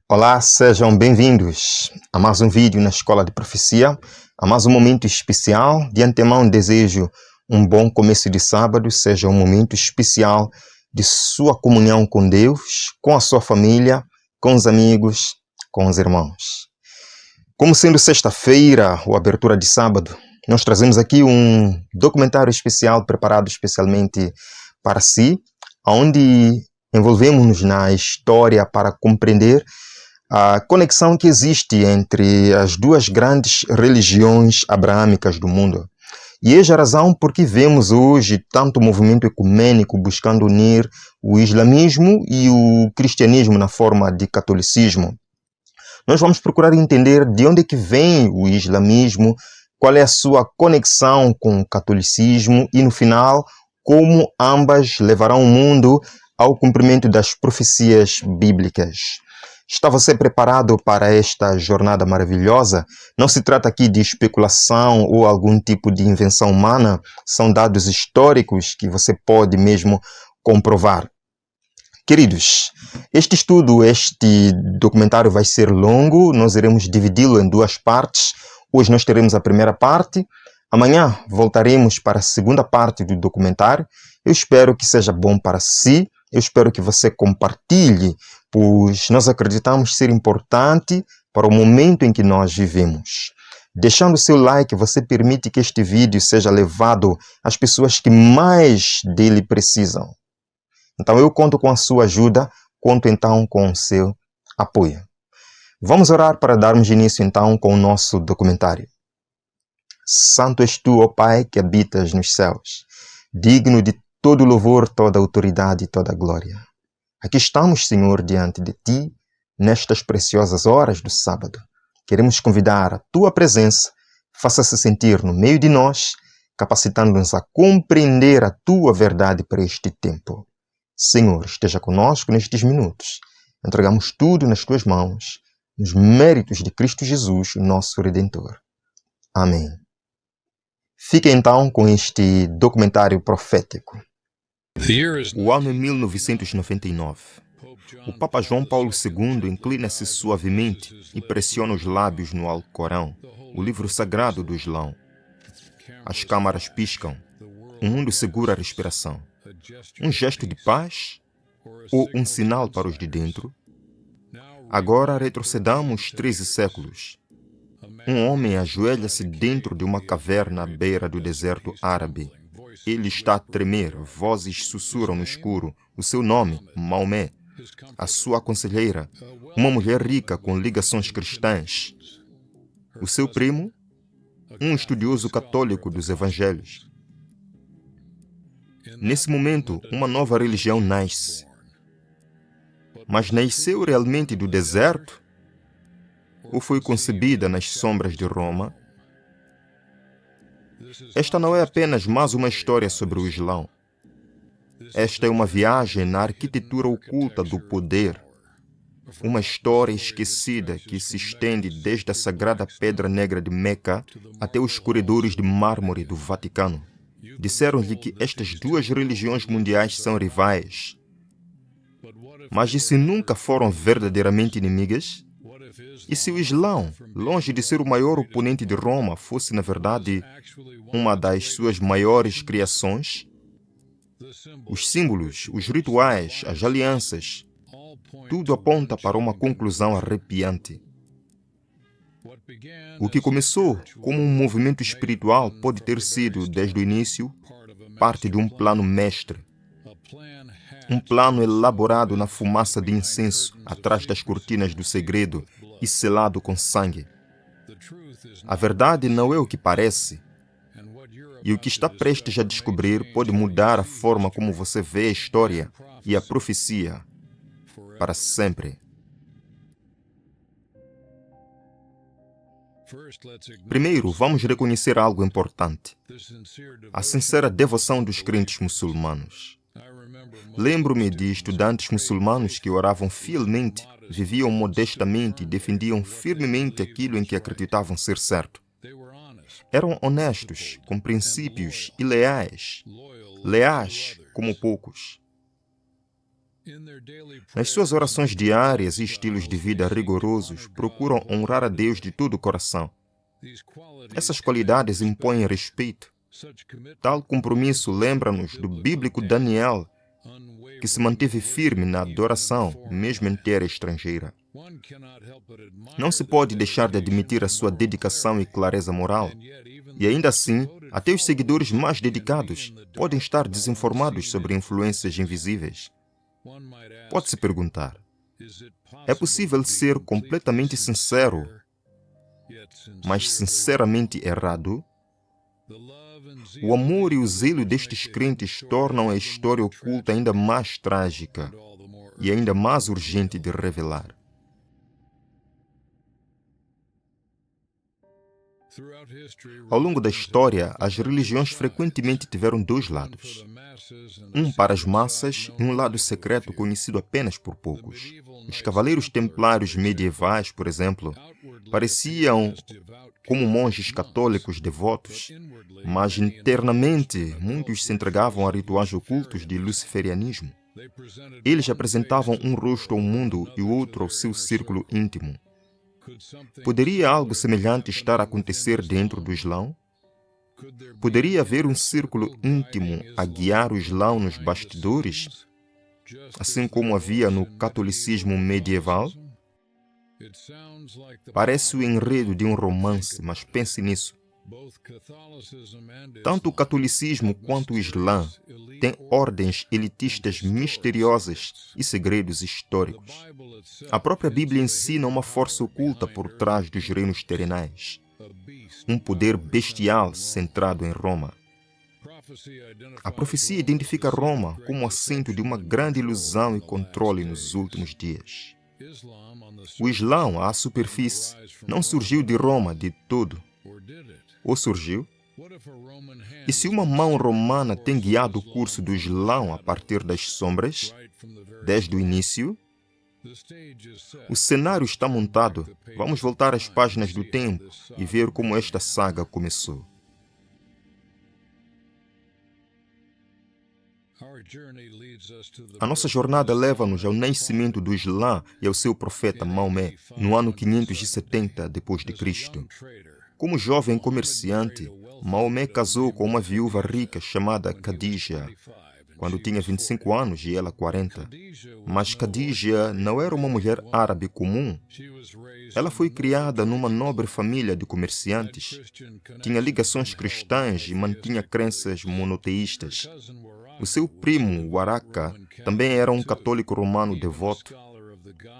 Olá, sejam bem-vindos a mais um vídeo na Escola de Profecia, a mais um momento especial. De antemão desejo um bom começo de sábado, seja um momento especial de sua comunhão com Deus, com a sua família, com os amigos, com os irmãos. Como sendo sexta-feira ou abertura de sábado, nós trazemos aqui um documentário especial preparado especialmente para si, onde envolvemos-nos na história para compreender a conexão que existe entre as duas grandes religiões abraâmicas do mundo. E eis a razão por que vemos hoje tanto movimento ecumênico buscando unir o islamismo e o cristianismo na forma de catolicismo. Nós vamos procurar entender de onde é que vem o islamismo, qual é a sua conexão com o catolicismo e, no final, como ambas levarão o mundo ao cumprimento das profecias bíblicas. Está você preparado para esta jornada maravilhosa? Não se trata aqui de especulação ou algum tipo de invenção humana, são dados históricos que você pode mesmo comprovar. Queridos, este estudo, este documentário vai ser longo, nós iremos dividi-lo em duas partes. Hoje nós teremos a primeira parte, amanhã voltaremos para a segunda parte do documentário. Eu espero que seja bom para si, eu espero que você compartilhe, pois nós acreditamos ser importante para o momento em que nós vivemos. Deixando o seu like, você permite que este vídeo seja levado às pessoas que mais dele precisam. Então eu conto com a sua ajuda, conto então com o seu apoio. Vamos orar para darmos início então com o nosso documentário. Santo és tu, ó Pai, que habitas nos céus, digno de todo louvor, toda autoridade e toda glória. Aqui estamos, Senhor, diante de Ti, nestas preciosas horas do sábado. Queremos convidar a Tua presença, faça-se sentir no meio de nós, capacitando-nos a compreender a Tua verdade para este tempo. Senhor, esteja conosco nestes minutos. Entregamos tudo nas Tuas mãos, nos méritos de Cristo Jesus, nosso Redentor. Amém. Fique então com este documentário profético. O ano é 1999. O Papa João Paulo II inclina-se suavemente e pressiona os lábios no Alcorão, o livro sagrado do Islão. As câmaras piscam. O mundo segura a respiração. Um gesto de paz ou um sinal para os de dentro? Agora retrocedamos 13 séculos. Um homem ajoelha-se dentro de uma caverna à beira do deserto árabe. Ele está a tremer, vozes sussurram no escuro. O seu nome, Maomé. A sua conselheira, uma mulher rica com ligações cristãs. O seu primo, um estudioso católico dos evangelhos. Nesse momento, uma nova religião nasce. Mas nasceu realmente do deserto? Ou foi concebida nas sombras de Roma? Esta não é apenas mais uma história sobre o Islão. Esta é uma viagem na arquitetura oculta do poder. Uma história esquecida que se estende desde a sagrada Pedra Negra de Meca até os corredores de mármore do Vaticano. Disseram-lhe que estas duas religiões mundiais são rivais. Mas e se nunca foram verdadeiramente inimigas? E se o Islão, longe de ser o maior oponente de Roma, fosse, na verdade, uma das suas maiores criações? Os símbolos, os rituais, as alianças, tudo aponta para uma conclusão arrepiante. O que começou como um movimento espiritual pode ter sido, desde o início, parte de um plano mestre. Um plano elaborado na fumaça de incenso, atrás das cortinas do segredo e selado com sangue. A verdade não é o que parece. E o que está prestes a descobrir pode mudar a forma como você vê a história e a profecia para sempre. Primeiro, vamos reconhecer algo importante: a sincera devoção dos crentes muçulmanos. Lembro-me de estudantes muçulmanos que oravam fielmente, viviam modestamente e defendiam firmemente aquilo em que acreditavam ser certo. Eram honestos, com princípios e leais como poucos. Nas suas orações diárias e estilos de vida rigorosos, procuram honrar a Deus de todo o coração. Essas qualidades impõem respeito. Tal compromisso lembra-nos do bíblico Daniel, que se manteve firme na adoração, mesmo em terra estrangeira. Não se pode deixar de admitir a sua dedicação e clareza moral. E ainda assim, até os seguidores mais dedicados podem estar desinformados sobre influências invisíveis. Pode-se perguntar, é possível ser completamente sincero, mas sinceramente errado? O amor e o zelo destes crentes tornam a história oculta ainda mais trágica e ainda mais urgente de revelar. Ao longo da história, as religiões frequentemente tiveram dois lados. Um para as massas e um lado secreto conhecido apenas por poucos. Os cavaleiros templários medievais, por exemplo, pareciam como monges católicos devotos, mas internamente muitos se entregavam a rituais ocultos de luciferianismo. Eles apresentavam um rosto ao mundo e outro ao seu círculo íntimo. Poderia algo semelhante estar a acontecer dentro do Islão? Poderia haver um círculo íntimo a guiar o Islão nos bastidores, assim como havia no catolicismo medieval? Parece o enredo de um romance, mas pense nisso. Tanto o catolicismo quanto o Islã têm ordens elitistas misteriosas e segredos históricos. A própria Bíblia ensina uma força oculta por trás dos reinos terrenais, um poder bestial centrado em Roma. A profecia identifica Roma como assento de uma grande ilusão e controle nos últimos dias. O Islão, à superfície, não surgiu de Roma de todo. Ou surgiu? E se uma mão romana tem guiado o curso do Islão a partir das sombras, desde o início? O cenário está montado. Vamos voltar às páginas do tempo e ver como esta saga começou. A nossa jornada leva-nos ao nascimento do Islã e ao seu profeta Maomé, no ano 570 d.C. Como jovem comerciante, Maomé casou com uma viúva rica chamada Khadija, quando tinha 25 anos e ela 40. Mas Khadija não era uma mulher árabe comum. Ela foi criada numa nobre família de comerciantes, tinha ligações cristãs e mantinha crenças monoteístas. O seu primo, Waraka, também era um católico romano devoto,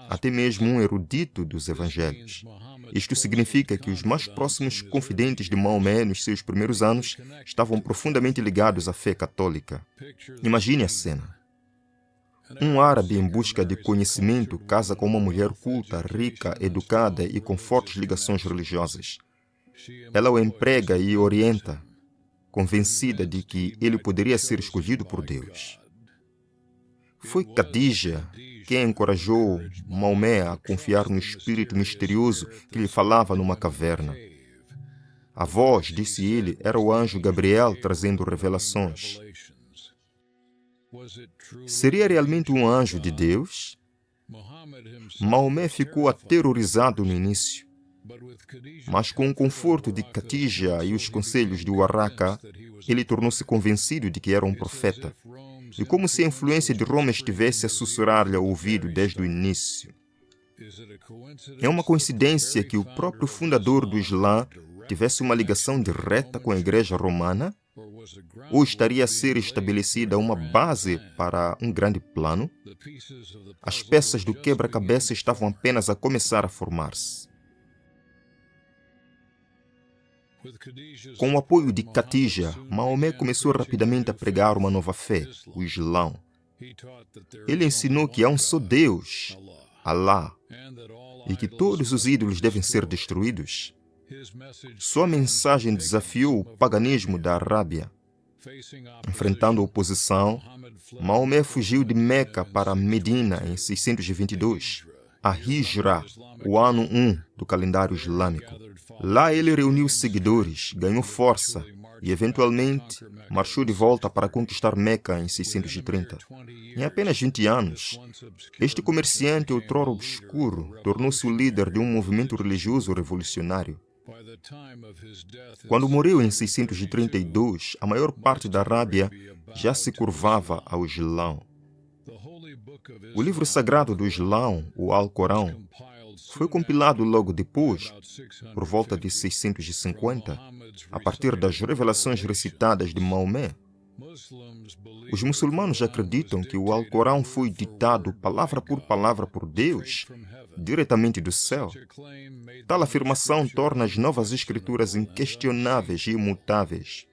até mesmo um erudito dos evangelhos. Isto significa que os mais próximos confidentes de Maomé nos seus primeiros anos estavam profundamente ligados à fé católica. Imagine a cena. Um árabe em busca de conhecimento casa com uma mulher culta, rica, educada e com fortes ligações religiosas. Ela o emprega e orienta, convencida de que ele poderia ser escolhido por Deus. Foi Khadija quem encorajou Maomé a confiar no espírito misterioso que lhe falava numa caverna. A voz, disse ele, era o anjo Gabriel trazendo revelações. Seria realmente um anjo de Deus? Maomé ficou aterrorizado no início, mas com o conforto de Khadija e os conselhos de Waraka, ele tornou-se convencido de que era um profeta. E como se a influência de Roma estivesse a sussurrar-lhe ao ouvido desde o início. É uma coincidência que o próprio fundador do Islã tivesse uma ligação direta com a Igreja Romana? Ou estaria a ser estabelecida uma base para um grande plano? As peças do quebra-cabeça estavam apenas a começar a formar-se. Com o apoio de Khadija, Maomé começou rapidamente a pregar uma nova fé, o Islão. Ele ensinou que há um só Deus, Alá, e que todos os ídolos devem ser destruídos. Sua mensagem desafiou o paganismo da Arábia. Enfrentando a oposição, Maomé fugiu de Meca para Medina em 622. a Hijra, o ano 1 do calendário islâmico. Lá ele reuniu seguidores, ganhou força e, eventualmente, marchou de volta para conquistar Meca em 630. Em apenas 20 anos, este comerciante outrora obscuro tornou-se o líder de um movimento religioso revolucionário. Quando morreu em 632, a maior parte da Arábia já se curvava ao Islão. O livro sagrado do Islão, o Alcorão, foi compilado logo depois, por volta de 650, a partir das revelações recitadas de Maomé. Os muçulmanos acreditam que o Alcorão foi ditado palavra por Deus, diretamente do céu. Tal afirmação torna as novas escrituras inquestionáveis e imutáveis.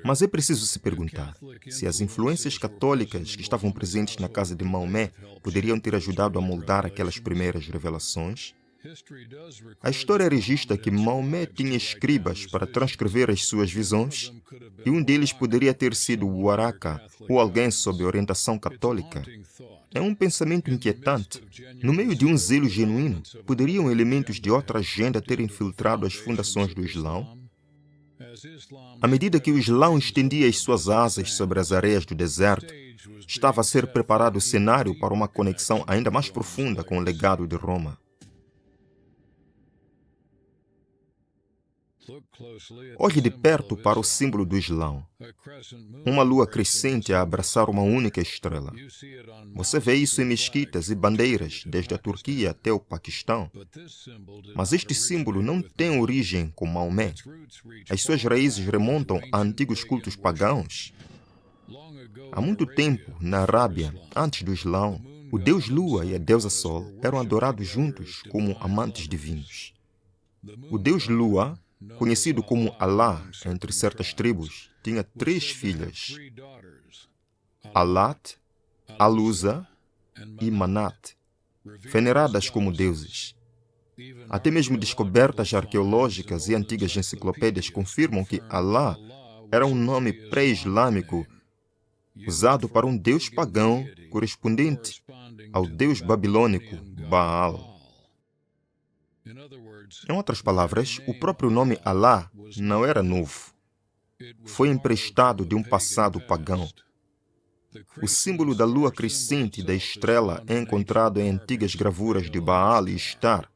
Mas é preciso se perguntar se as influências católicas que estavam presentes na casa de Maomé poderiam ter ajudado a moldar aquelas primeiras revelações. A história registra que Maomé tinha escribas para transcrever as suas visões, e um deles poderia ter sido o Waraka, ou alguém sob orientação católica. É um pensamento inquietante. No meio de um zelo genuíno, poderiam elementos de outra agenda ter infiltrado as fundações do Islão? À medida que o Islão estendia as suas asas sobre as areias do deserto, estava a ser preparado o cenário para uma conexão ainda mais profunda com o legado de Roma. Olhe de perto para o símbolo do Islão, uma lua crescente a abraçar uma única estrela. Você vê isso em mesquitas e bandeiras, desde a Turquia até o Paquistão. Mas este símbolo não tem origem com Maomé. As suas raízes remontam a antigos cultos pagãos. Há muito tempo, na Arábia, antes do Islão, o deus Lua e a deusa Sol eram adorados juntos como amantes divinos. O deus Lua, conhecido como Alá entre certas tribos, tinha 3 filhas: Alat, Alusa e Manat, veneradas como deuses. Até mesmo descobertas arqueológicas e antigas enciclopédias confirmam que Alá era um nome pré-islâmico usado para um deus pagão correspondente ao deus babilônico Baal. Em outras palavras, o próprio nome Alá não era novo. Foi emprestado de um passado pagão. O símbolo da lua crescente e da estrela é encontrado em antigas gravuras de Baal e Ishtar,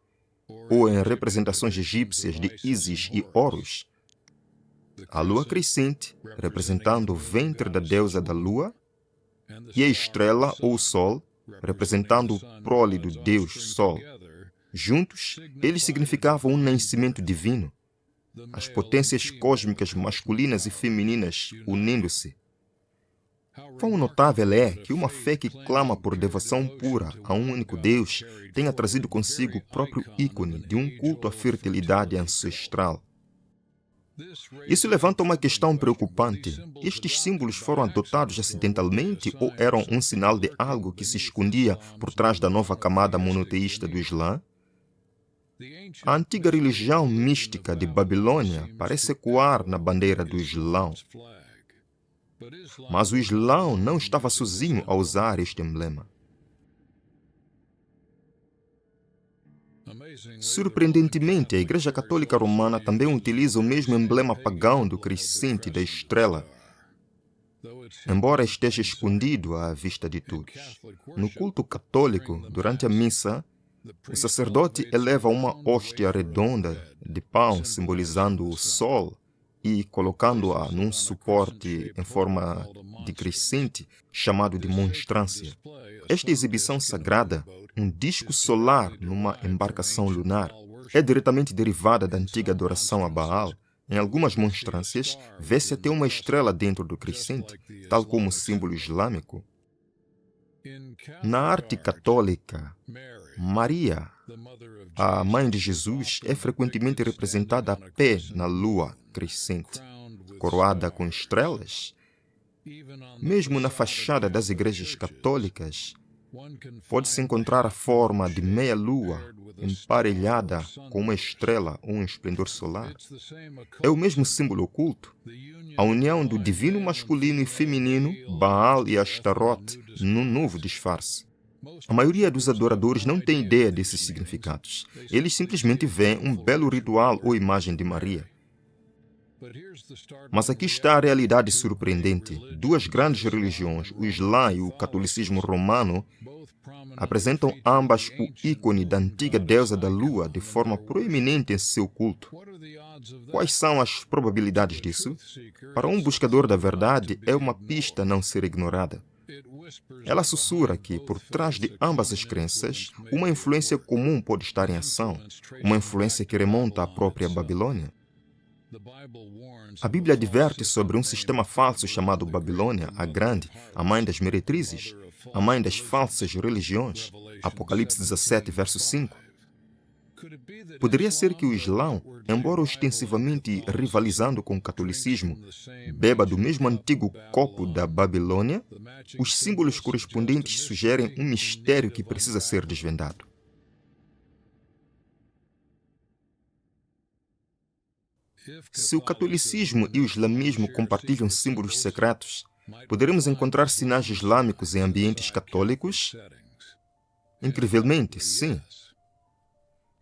ou em representações egípcias de Ísis e Horus. A lua crescente, representando o ventre da deusa da lua, e a estrela ou o sol, representando o prole do deus Sol. Juntos, eles significavam um nascimento divino, as potências cósmicas masculinas e femininas unindo-se. Quão notável é que uma fé que clama por devoção pura a um único Deus tenha trazido consigo o próprio ícone de um culto à fertilidade ancestral. Isso levanta uma questão preocupante. Estes símbolos foram adotados acidentalmente ou eram um sinal de algo que se escondia por trás da nova camada monoteísta do Islã? A antiga religião mística de Babilônia parece ecoar na bandeira do Islão. Mas o Islão não estava sozinho a usar este emblema. Surpreendentemente, a Igreja Católica Romana também utiliza o mesmo emblema pagão do crescente da estrela, embora esteja escondido à vista de todos. No culto católico, durante a missa, o sacerdote eleva uma hóstia redonda de pão simbolizando o sol e colocando-a num suporte em forma de crescente chamado de monstrância. Esta exibição sagrada, um disco solar numa embarcação lunar, é diretamente derivada da antiga adoração a Baal. Em algumas monstrâncias, vê-se até uma estrela dentro do crescente, tal como o símbolo islâmico. Na arte católica, Maria, a mãe de Jesus, é frequentemente representada a pé na lua crescente, coroada com estrelas. Mesmo na fachada das igrejas católicas, pode-se encontrar a forma de meia-lua emparelhada com uma estrela ou um esplendor solar. É o mesmo símbolo oculto, a união do divino masculino e feminino, Baal e Astaroth, num novo disfarce. A maioria dos adoradores não tem ideia desses significados. Eles simplesmente veem um belo ritual ou imagem de Maria. Mas aqui está a realidade surpreendente. Duas grandes religiões, o Islã e o catolicismo romano, apresentam ambas o ícone da antiga deusa da lua de forma proeminente em seu culto. Quais são as probabilidades disso? Para um buscador da verdade, é uma pista a não ser ignorada. Ela sussurra que, por trás de ambas as crenças, uma influência comum pode estar em ação, uma influência que remonta à própria Babilônia. A Bíblia adverte sobre um sistema falso chamado Babilônia, a Grande, a mãe das meretrizes, a mãe das falsas religiões. Apocalipse 17, verso 5. Poderia ser que o Islã, embora ostensivamente rivalizando com o catolicismo, beba do mesmo antigo copo da Babilônia? Os símbolos correspondentes sugerem um mistério que precisa ser desvendado. Se o catolicismo e o islamismo compartilham símbolos secretos, poderemos encontrar sinais islâmicos em ambientes católicos? Incrivelmente, sim.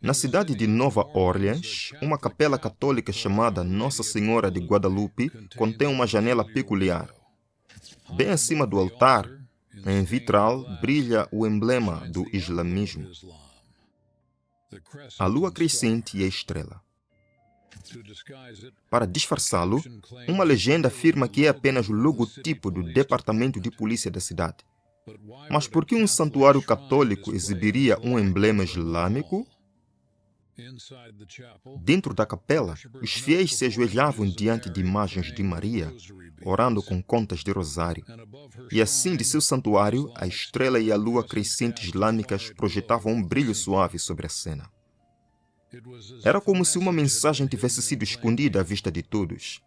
Na cidade de Nova Orleans, uma capela católica chamada Nossa Senhora de Guadalupe contém uma janela peculiar. Bem acima do altar, em vitral, brilha o emblema do islamismo: a lua crescente e a estrela. Para disfarçá-lo, uma legenda afirma que é apenas o logotipo do departamento de polícia da cidade. Mas por que um santuário católico exibiria um emblema islâmico? Dentro da capela, os fiéis se ajoelhavam diante de imagens de Maria, orando com contas de rosário. E assim, de seu santuário, a estrela e a lua crescente islâmicas projetavam um brilho suave sobre a cena. Era como se uma mensagem tivesse sido escondida à vista de todos.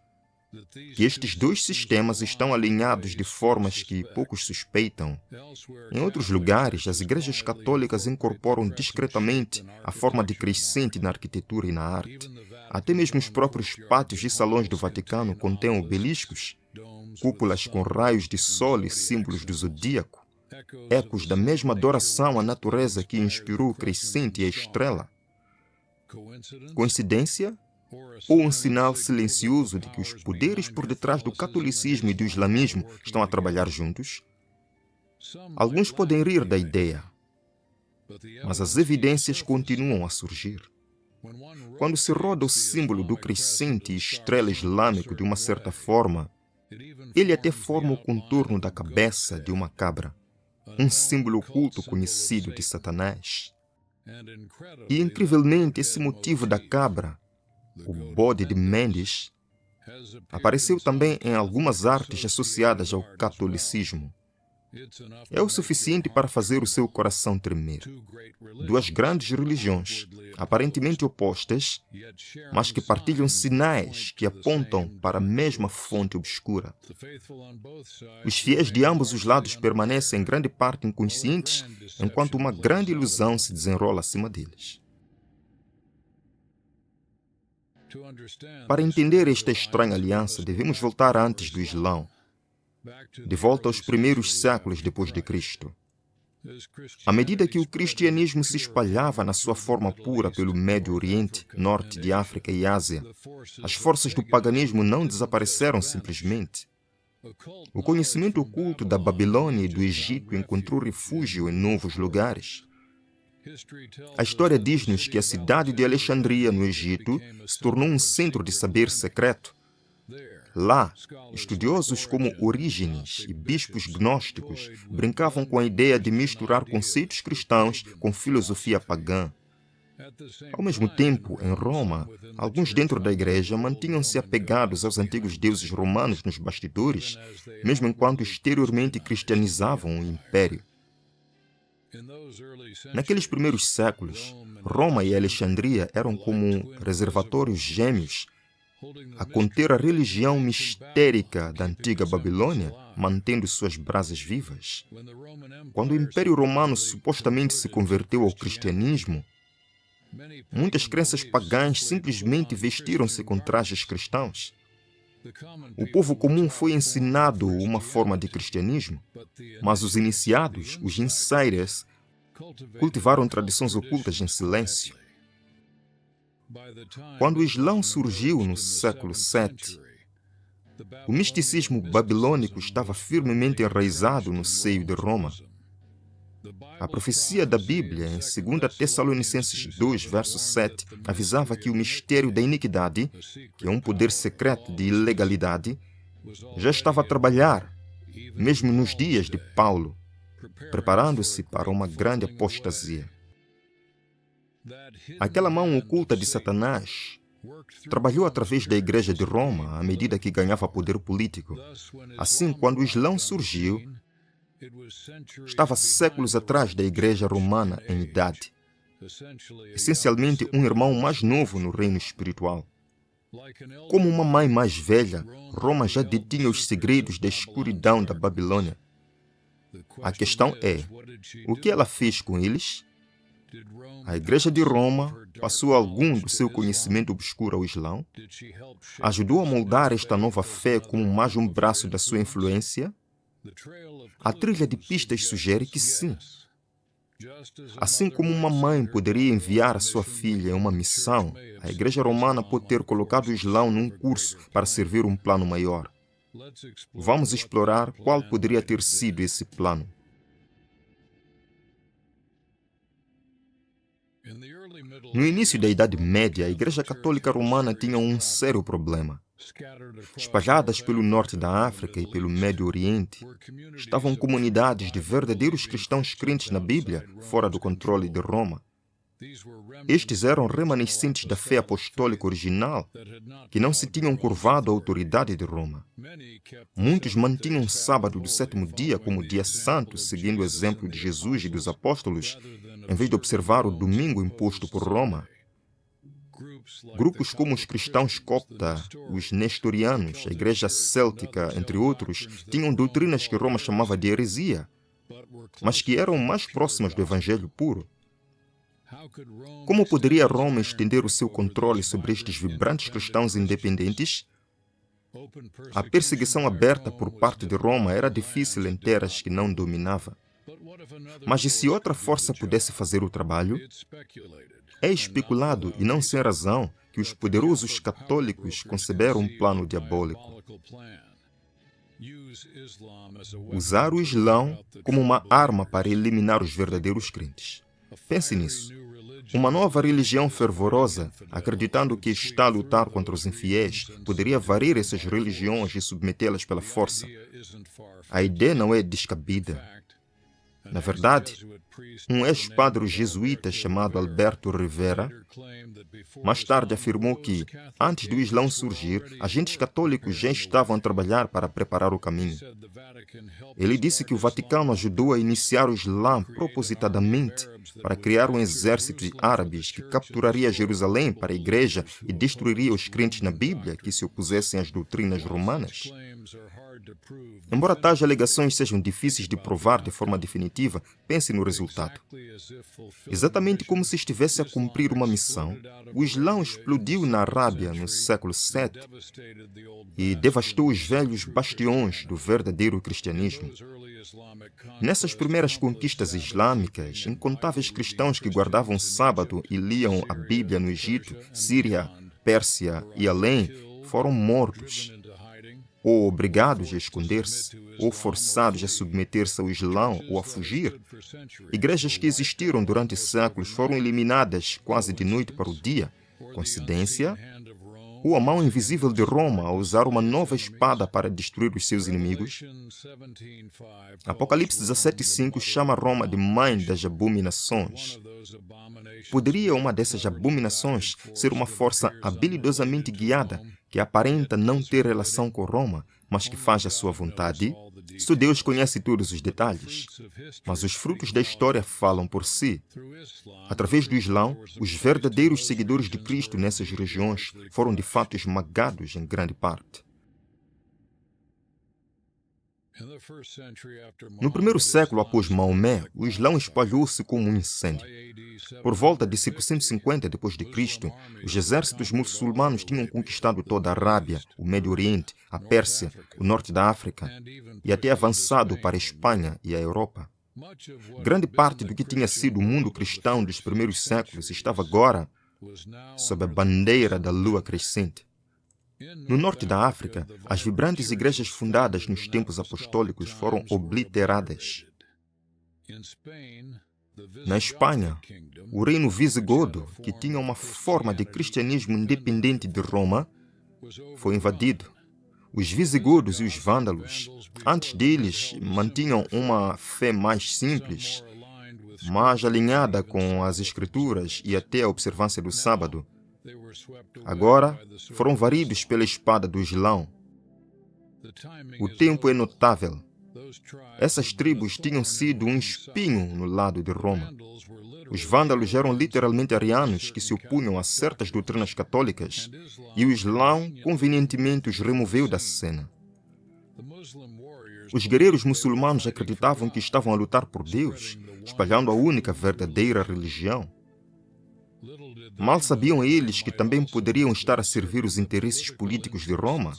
Que estes dois sistemas estão alinhados de formas que poucos suspeitam. Em outros lugares, as igrejas católicas incorporam discretamente a forma de crescente na arquitetura e na arte. Até mesmo os próprios pátios e salões do Vaticano contêm obeliscos, cúpulas com raios de sol e símbolos do zodíaco, ecos da mesma adoração à natureza que inspirou o crescente e a estrela. Coincidência? Ou um sinal silencioso de que os poderes por detrás do catolicismo e do islamismo estão a trabalhar juntos? Alguns podem rir da ideia, mas as evidências continuam a surgir. Quando se roda o símbolo do crescente e estrela islâmico de uma certa forma, ele até forma o contorno da cabeça de uma cabra, um símbolo oculto conhecido de Satanás. E, incrivelmente, esse motivo da cabra, o bode de Mendes, apareceu também em algumas artes associadas ao catolicismo. É o suficiente para fazer o seu coração tremer. Duas grandes religiões, aparentemente opostas, mas que partilham sinais que apontam para a mesma fonte obscura. Os fiéis de ambos os lados permanecem em grande parte inconscientes, enquanto uma grande ilusão se desenrola acima deles. Para entender esta estranha aliança, devemos voltar antes do Islã, de volta aos primeiros séculos depois de Cristo. À medida que o cristianismo se espalhava na sua forma pura pelo Médio Oriente, Norte de África e Ásia, as forças do paganismo não desapareceram simplesmente. O conhecimento oculto da Babilônia e do Egito encontrou refúgio em novos lugares. A história diz-nos que a cidade de Alexandria, no Egito, se tornou um centro de saber secreto. Lá, estudiosos como Orígenes e bispos gnósticos brincavam com a ideia de misturar conceitos cristãos com filosofia pagã. Ao mesmo tempo, em Roma, alguns dentro da igreja mantinham-se apegados aos antigos deuses romanos nos bastidores, mesmo enquanto exteriormente cristianizavam o império. Naqueles primeiros séculos, Roma e Alexandria eram como reservatórios gêmeos a conter a religião mistérica da antiga Babilônia, mantendo suas brasas vivas. Quando o Império Romano supostamente se converteu ao cristianismo, muitas crenças pagãs simplesmente vestiram-se com trajes cristãos. O povo comum foi ensinado uma forma de cristianismo, mas os iniciados, os insiders, cultivaram tradições ocultas em silêncio. Quando o Islão surgiu no século VII, o misticismo babilônico estava firmemente enraizado no seio de Roma. A profecia da Bíblia, em 2 Tessalonicenses 2, verso 7, avisava que o mistério da iniquidade, que é um poder secreto de ilegalidade, já estava a trabalhar, mesmo nos dias de Paulo, preparando-se para uma grande apostasia. Aquela mão oculta de Satanás trabalhou através da Igreja de Roma à medida que ganhava poder político. Assim, quando o Islão surgiu, estava séculos atrás da Igreja Romana em idade. Essencialmente um irmão mais novo no reino espiritual. Como uma mãe mais velha, Roma já detinha os segredos da escuridão da Babilônia. A questão é, o que ela fez com eles? A Igreja de Roma passou algum do seu conhecimento obscuro ao Islão? Ajudou a moldar esta nova fé como mais um braço da sua influência? A trilha de pistas sugere que sim. Assim como uma mãe poderia enviar a sua filha em uma missão, a Igreja Romana pode ter colocado o Islão num curso para servir um plano maior. Vamos explorar qual poderia ter sido esse plano. No início da Idade Média, a Igreja Católica Romana tinha um sério problema. Espalhadas pelo norte da África e pelo Médio Oriente, estavam comunidades de verdadeiros cristãos crentes na Bíblia, fora do controle de Roma. Estes eram remanescentes da fé apostólica original, que não se tinham curvado à autoridade de Roma. Muitos mantinham o sábado do sétimo dia como dia santo, seguindo o exemplo de Jesus e dos apóstolos, em vez de observar o domingo imposto por Roma. Grupos como os cristãos copta, os nestorianos, a Igreja Céltica, entre outros, tinham doutrinas que Roma chamava de heresia, mas que eram mais próximas do Evangelho puro. Como poderia Roma estender o seu controle sobre estes vibrantes cristãos independentes? A perseguição aberta por parte de Roma era difícil em terras que não dominava. Mas e se outra força pudesse fazer o trabalho? É especulado, e não sem razão, que os poderosos católicos conceberam um plano diabólico. Usar o Islão como uma arma para eliminar os verdadeiros crentes. Pense nisso. Uma nova religião fervorosa, acreditando que está a lutar contra os infiéis, poderia varrer essas religiões e submetê-las pela força. A ideia não é descabida. Na verdade, um ex-padre jesuíta chamado Alberto Rivera, mais tarde afirmou que, antes do Islão surgir, agentes católicos já estavam a trabalhar para preparar o caminho. Ele disse que o Vaticano ajudou a iniciar o Islã propositadamente para criar um exército de árabes que capturaria Jerusalém para a Igreja e destruiria os crentes na Bíblia que se opusessem às doutrinas romanas. Embora tais alegações sejam difíceis de provar de forma definitiva, pense no resultado. Exatamente como se estivesse a cumprir uma missão, o Islão explodiu na Arábia no século VII e devastou os velhos bastiões do verdadeiro cristianismo. Nessas primeiras conquistas islâmicas, incontáveis cristãos que guardavam o sábado e liam a Bíblia no Egito, Síria, Pérsia e além, foram mortos, ou obrigados a esconder-se, ou forçados a submeter-se ao Islão ou a fugir. Igrejas que existiram durante séculos foram eliminadas quase de noite para o dia. Coincidência? Ou a mão invisível de Roma a usar uma nova espada para destruir os seus inimigos? Apocalipse 17:5 chama Roma de mãe das abominações. Poderia uma dessas abominações ser uma força habilidosamente guiada que aparenta não ter relação com Roma, mas que faz a sua vontade? Só Deus conhece todos os detalhes, mas os frutos da história falam por si. Através do Islão, os verdadeiros seguidores de Cristo nessas regiões foram de fato esmagados em grande parte. No primeiro século após Maomé, o Islão espalhou-se como um incêndio. Por volta de 550 d.C., os exércitos muçulmanos tinham conquistado toda a Arábia, o Médio Oriente, a Pérsia, o norte da África e até avançado para a Espanha e a Europa. Grande parte do que tinha sido o mundo cristão dos primeiros séculos estava agora sob a bandeira da lua crescente. No norte da África, as vibrantes igrejas fundadas nos tempos apostólicos foram obliteradas. Na Espanha, o reino visigodo, que tinha uma forma de cristianismo independente de Roma, foi invadido. Os visigodos e os vândalos, antes deles, mantinham uma fé mais simples, mais alinhada com as escrituras e até a observância do sábado. Agora, foram varridos pela espada do Islão. O tempo é notável. Essas tribos tinham sido um espinho no lado de Roma. Os vândalos eram literalmente arianos que se opunham a certas doutrinas católicas e o Islão convenientemente os removeu da cena. Os guerreiros muçulmanos acreditavam que estavam a lutar por Deus, espalhando a única verdadeira religião. Mal sabiam eles que também poderiam estar a servir os interesses políticos de Roma.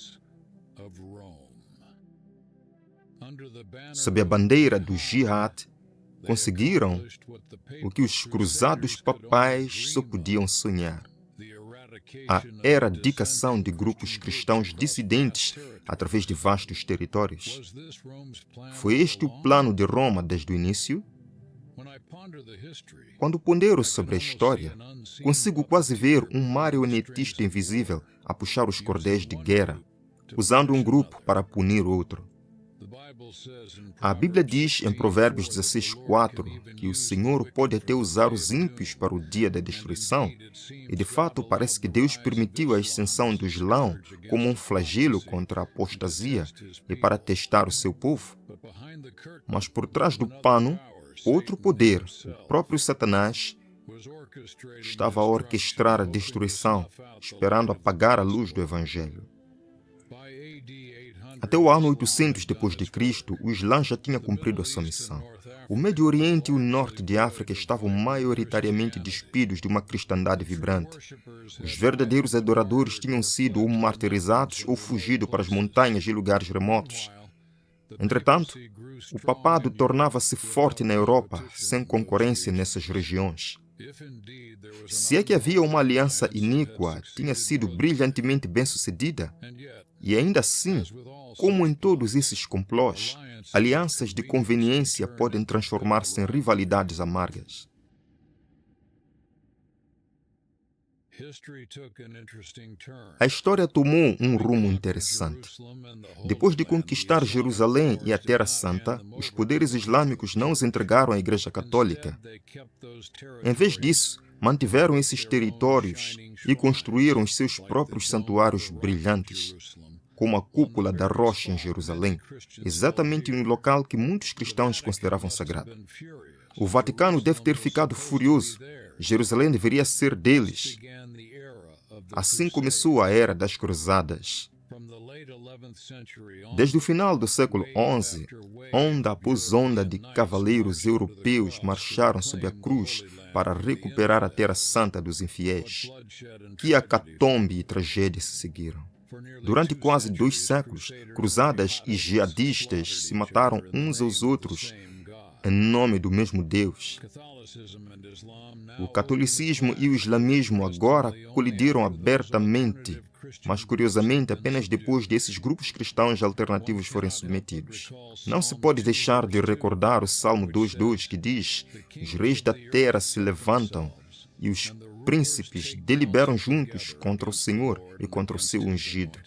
Sob a bandeira do Jihad, conseguiram o que os cruzados papais só podiam sonhar: a erradicação de grupos cristãos dissidentes através de vastos territórios. Foi este o plano de Roma desde o início? Quando pondero sobre a história, consigo quase ver um marionetista invisível a puxar os cordéis de guerra, usando um grupo para punir outro. A Bíblia diz em Provérbios 16:4 que o Senhor pode até usar os ímpios para o dia da destruição, e de fato parece que Deus permitiu a ascensão do Islão como um flagelo contra a apostasia e para testar o seu povo. Mas por trás do pano, outro poder, o próprio Satanás, estava a orquestrar a destruição, esperando apagar a luz do Evangelho. Até o ano 800 d.C., o Islã já tinha cumprido a sua missão. O Médio Oriente e o norte de África estavam maioritariamente despidos de uma cristandade vibrante. Os verdadeiros adoradores tinham sido ou martirizados ou fugido para as montanhas e lugares remotos. Entretanto, o papado tornava-se forte na Europa, sem concorrência nessas regiões. Se é que havia uma aliança iníqua, tinha sido brilhantemente bem-sucedida. E ainda assim, como em todos esses complôs, alianças de conveniência podem transformar-se em rivalidades amargas. A história tomou um rumo interessante. Depois de conquistar Jerusalém e a Terra Santa, os poderes islâmicos não os entregaram à Igreja Católica. Em vez disso, mantiveram esses territórios e construíram os seus próprios santuários brilhantes, como a cúpula da rocha em Jerusalém, exatamente no local que muitos cristãos consideravam sagrado. O Vaticano deve ter ficado furioso. Jerusalém deveria ser deles. Assim começou a Era das Cruzadas. Desde o final do século XI, onda após onda de cavaleiros europeus marcharam sob a cruz para recuperar a Terra Santa dos infiéis. Que hecatombe e tragédia se seguiram. Durante quase 2 séculos, cruzadas e jihadistas se mataram uns aos outros em nome do mesmo Deus. O catolicismo e o islamismo agora colidiram abertamente, mas curiosamente apenas depois desses grupos cristãos alternativos forem submetidos. Não se pode deixar de recordar o Salmo 2:2 que diz: os reis da terra se levantam e os príncipes deliberam juntos contra o Senhor e contra o seu ungido.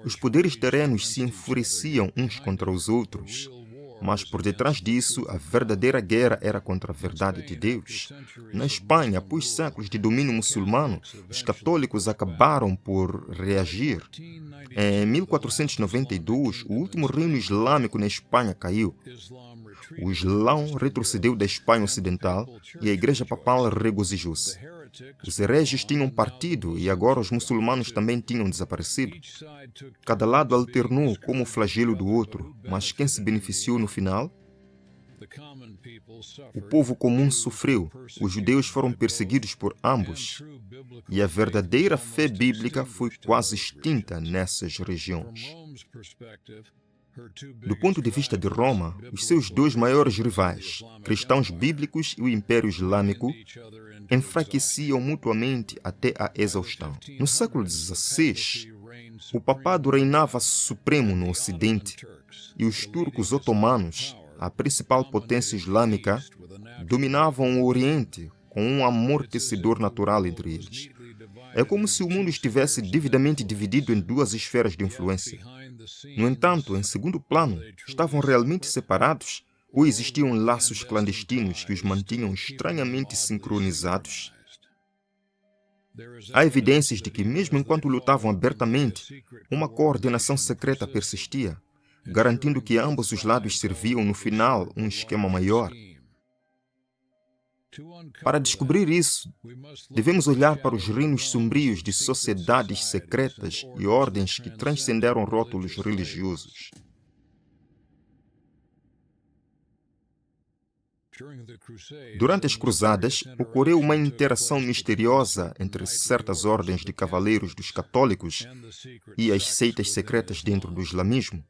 Os poderes terrenos se enfureciam uns contra os outros, mas por detrás disso, a verdadeira guerra era contra a verdade de Deus. Na Espanha, após séculos de domínio muçulmano, os católicos acabaram por reagir. Em 1492, o último reino islâmico na Espanha caiu. o Islão retrocedeu da Espanha Ocidental e a Igreja Papal regozijou-se. Os hereges tinham partido e agora os muçulmanos também tinham desaparecido. Cada lado alternou como o flagelo do outro, mas quem se beneficiou no final? O povo comum sofreu, os judeus foram perseguidos por ambos, e a verdadeira fé bíblica foi quase extinta nessas regiões. Do ponto de vista de Roma, os seus dois maiores rivais, cristãos bíblicos e o Império Islâmico, enfraqueciam mutuamente até a exaustão. No século XVI, o papado reinava supremo no Ocidente e os turcos otomanos, a principal potência islâmica, dominavam o Oriente com um amortecedor natural entre eles. É como se o mundo estivesse devidamente dividido em duas esferas de influência. No entanto, em segundo plano, estavam realmente separados ou existiam laços clandestinos que os mantinham estranhamente sincronizados? Há evidências de que, mesmo enquanto lutavam abertamente, uma coordenação secreta persistia, garantindo que ambos os lados serviam no final um esquema maior. Para descobrir isso, devemos olhar para os reinos sombrios de sociedades secretas e ordens que transcenderam rótulos religiosos. Durante as Cruzadas, ocorreu uma interação misteriosa entre certas ordens de cavaleiros dos católicos e as seitas secretas dentro do islamismo.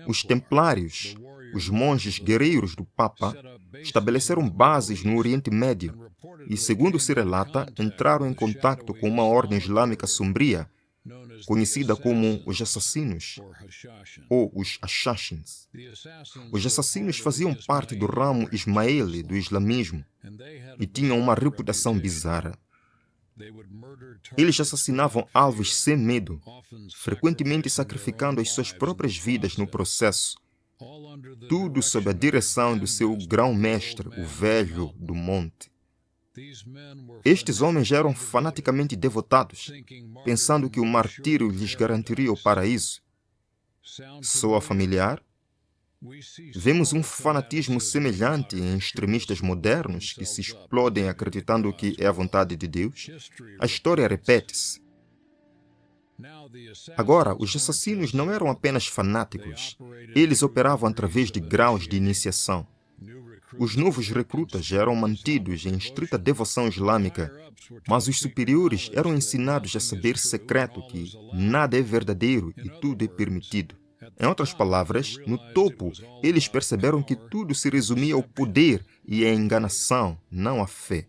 Os templários, os monges guerreiros do Papa, estabeleceram bases no Oriente Médio e, segundo se relata, entraram em contato com uma ordem islâmica sombria, conhecida como os assassinos ou os Ashashins. Os assassinos faziam parte do ramo Ismaili do islamismo e tinham uma reputação bizarra. Eles assassinavam alvos sem medo, frequentemente sacrificando as suas próprias vidas no processo, tudo sob a direção do seu grão-mestre, o Velho do Monte. Estes homens eram fanaticamente devotados, pensando que o martírio lhes garantiria o paraíso. Soa familiar? Vemos um fanatismo semelhante em extremistas modernos que se explodem acreditando que é a vontade de Deus. A história repete-se. Agora, os assassinos não eram apenas fanáticos. Eles operavam através de graus de iniciação. Os novos recrutas eram mantidos em estrita devoção islâmica, mas os superiores eram ensinados a saber secreto que nada é verdadeiro e tudo é permitido. Em outras palavras, no topo, eles perceberam que tudo se resumia ao poder e à enganação, não à fé.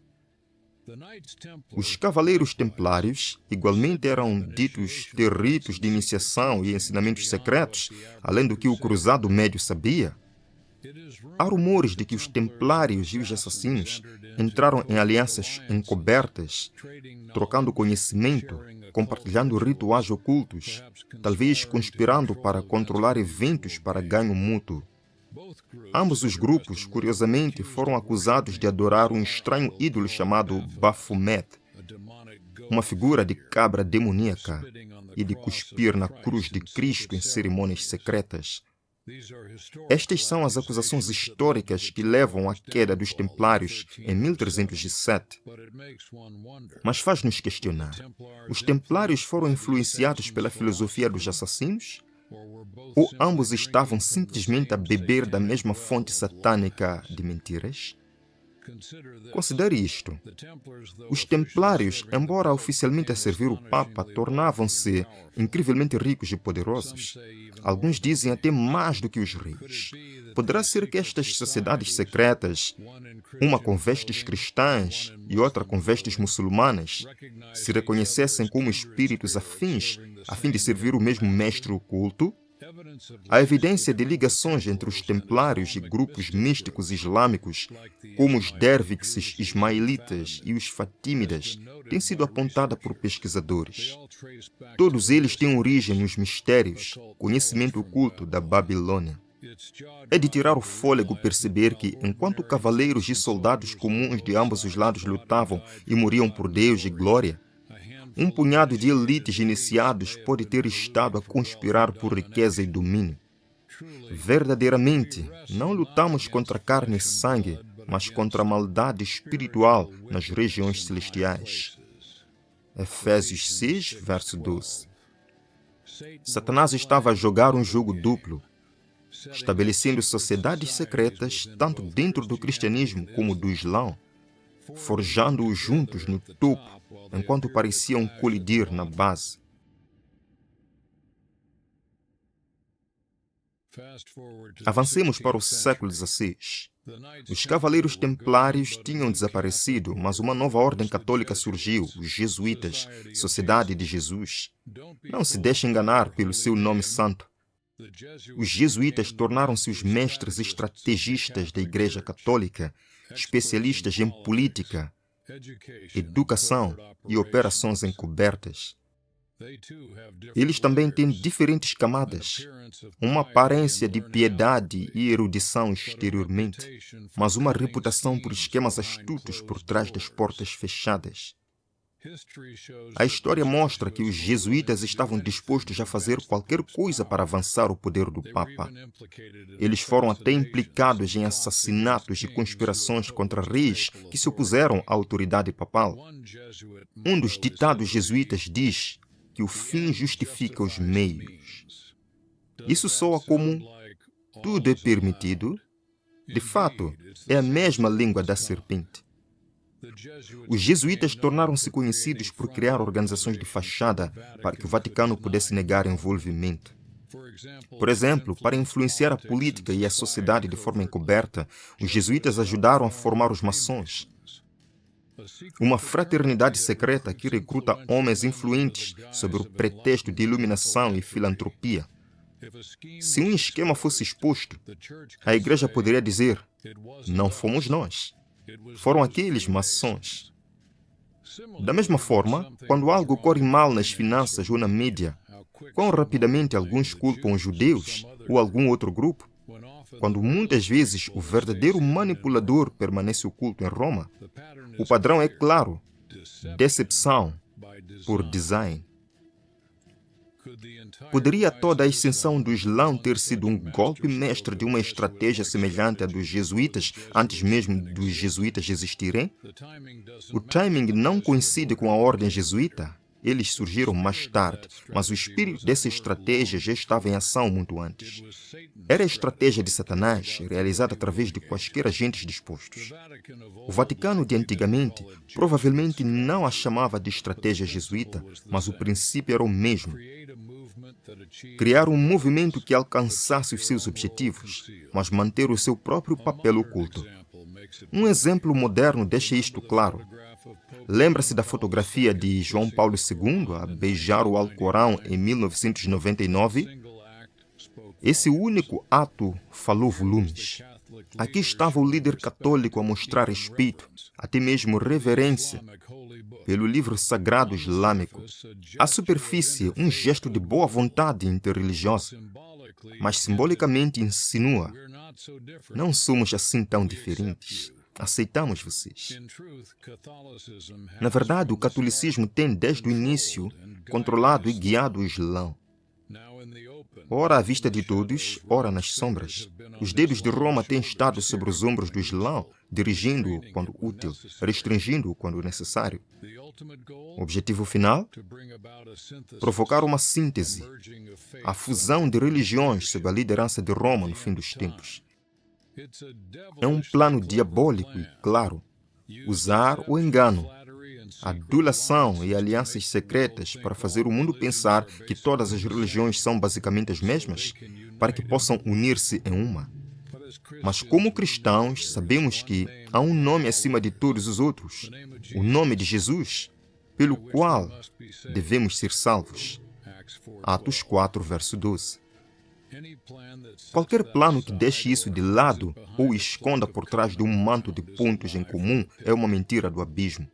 Os cavaleiros templários igualmente eram ditos ter ritos de iniciação e ensinamentos secretos, além do que o cruzado médio sabia. Há rumores de que os templários e os assassinos entraram em alianças encobertas, trocando conhecimento, compartilhando rituais ocultos, talvez conspirando para controlar eventos para ganho mútuo. Ambos os grupos, curiosamente, foram acusados de adorar um estranho ídolo chamado Baphomet, uma figura de cabra demoníaca, e de cuspir na cruz de Cristo em cerimônias secretas. Estas são as acusações históricas que levam à queda dos Templários em 1307. Mas faz-nos questionar: os Templários foram influenciados pela filosofia dos assassinos? Ou ambos estavam simplesmente a beber da mesma fonte satânica de mentiras? Considere isto. Os templários, embora oficialmente a servir o Papa, tornavam-se incrivelmente ricos e poderosos. Alguns dizem até mais do que os reis. Poderá ser que estas sociedades secretas, uma com vestes cristãs e outra com vestes muçulmanas, se reconhecessem como espíritos afins, a fim de servir o mesmo mestre oculto? Há evidência de ligações entre os templários e grupos místicos islâmicos, como os dervixes ismaelitas e os fatímidas, tem sido apontada por pesquisadores. Todos eles têm origem nos mistérios, conhecimento oculto da Babilônia. É de tirar o fôlego perceber que, enquanto cavaleiros e soldados comuns de ambos os lados lutavam e morriam por Deus e glória, um punhado de elites iniciados pode ter estado a conspirar por riqueza e domínio. Verdadeiramente, não lutamos contra carne e sangue, mas contra a maldade espiritual nas regiões celestiais. Efésios 6, verso 12. Satanás estava a jogar um jogo duplo, estabelecendo sociedades secretas tanto dentro do cristianismo como do Islã, forjando-os juntos no topo, enquanto pareciam colidir na base. Avancemos para o século XVI. Os Cavaleiros Templários tinham desaparecido, mas uma nova ordem católica surgiu, os Jesuítas, Sociedade de Jesus. Não se deixe enganar pelo seu nome santo. Os jesuítas tornaram-se os mestres estrategistas da Igreja Católica, especialistas em política, educação e operações encobertas. Eles também têm diferentes camadas, uma aparência de piedade e erudição exteriormente, mas uma reputação por esquemas astutos por trás das portas fechadas. A história mostra que os jesuítas estavam dispostos a fazer qualquer coisa para avançar o poder do Papa. Eles foram até implicados em assassinatos e conspirações contra reis que se opuseram à autoridade papal. Um dos ditados jesuítas diz que o fim justifica os meios. Isso soa como tudo é permitido. De fato, é a mesma língua da serpente. Os jesuítas tornaram-se conhecidos por criar organizações de fachada para que o Vaticano pudesse negar envolvimento. Por exemplo, para influenciar a política e a sociedade de forma encoberta, os jesuítas ajudaram a formar os maçons, uma fraternidade secreta que recruta homens influentes sob o pretexto de iluminação e filantropia. Se um esquema fosse exposto, a Igreja poderia dizer: não fomos nós, foram aqueles maçons. Da mesma forma, quando algo corre mal nas finanças ou na mídia, quão rapidamente alguns culpam os judeus ou algum outro grupo, quando muitas vezes o verdadeiro manipulador permanece oculto em Roma. O padrão é claro: decepção por design. Poderia toda a extensão do Islã ter sido um golpe mestre de uma estratégia semelhante à dos jesuítas antes mesmo dos jesuítas existirem? O timing não coincide com a ordem jesuíta. Eles surgiram mais tarde, mas o espírito dessa estratégia já estava em ação muito antes. Era a estratégia de Satanás, realizada através de quaisquer agentes dispostos. O Vaticano de antigamente provavelmente não a chamava de estratégia jesuíta, mas o princípio era o mesmo. Criar um movimento que alcançasse os seus objetivos, mas manter o seu próprio papel oculto. Um exemplo moderno deixa isto claro. Lembra-se da fotografia de João Paulo II a beijar o Alcorão em 1999? Esse único ato falou volumes. Aqui estava o líder católico a mostrar respeito, até mesmo reverência, pelo livro sagrado islâmico. À superfície, um gesto de boa vontade interreligiosa, mas simbolicamente insinua: não somos assim tão diferentes. Aceitamos vocês. Na verdade, o catolicismo tem desde o início controlado e guiado o Islã. Ora à vista de todos, ora nas sombras. Os dedos de Roma têm estado sobre os ombros do Islã, dirigindo-o quando útil, restringindo-o quando necessário. O objetivo final? Provocar uma síntese, a fusão de religiões sob a liderança de Roma no fim dos tempos. É um plano diabólico e, claro, usar o engano, a adulação e alianças secretas para fazer o mundo pensar que todas as religiões são basicamente as mesmas, para que possam unir-se em uma. Mas como cristãos, sabemos que há um nome acima de todos os outros, o nome de Jesus, pelo qual devemos ser salvos. Atos 4, verso 12. Qualquer plano que deixe isso de lado ou esconda por trás de um manto de pontos em comum é uma mentira do abismo.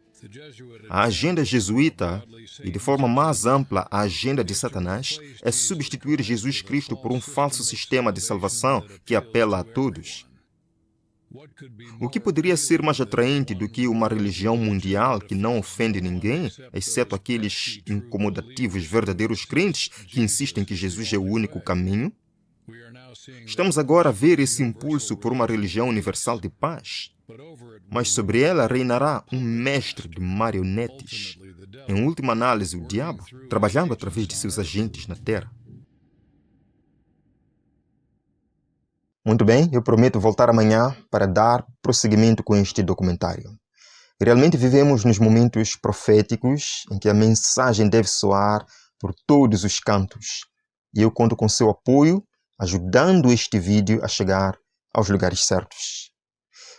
A agenda jesuíta, e de forma mais ampla a agenda de Satanás, é substituir Jesus Cristo por um falso sistema de salvação que apela a todos. O que poderia ser mais atraente do que uma religião mundial que não ofende ninguém, exceto aqueles incomodativos verdadeiros crentes que insistem que Jesus é o único caminho? Estamos agora a ver esse impulso por uma religião universal de paz. Mas sobre ela reinará um mestre de marionetes. Em última análise, o diabo, trabalhando através de seus agentes na Terra. Muito bem, eu prometo voltar amanhã para dar prosseguimento com este documentário. Realmente vivemos nos momentos proféticos em que a mensagem deve soar por todos os cantos. E eu conto com seu apoio, ajudando este vídeo a chegar aos lugares certos.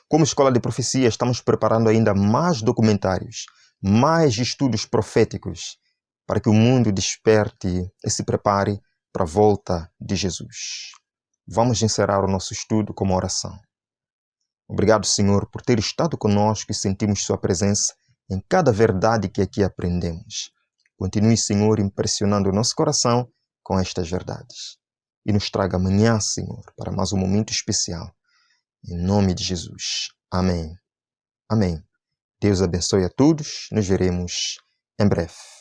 Como Escola de Profecia, estamos preparando ainda mais documentários, mais estudos proféticos, para que o mundo desperte e se prepare para a volta de Jesus. Vamos encerrar o nosso estudo com uma oração. Obrigado, Senhor, por ter estado conosco e sentimos Sua presença em cada verdade que aqui aprendemos. Continue, Senhor, impressionando o nosso coração com estas verdades. E nos traga amanhã, Senhor, para mais um momento especial. Em nome de Jesus. Amém. Amém. Deus abençoe a todos. Nos veremos em breve.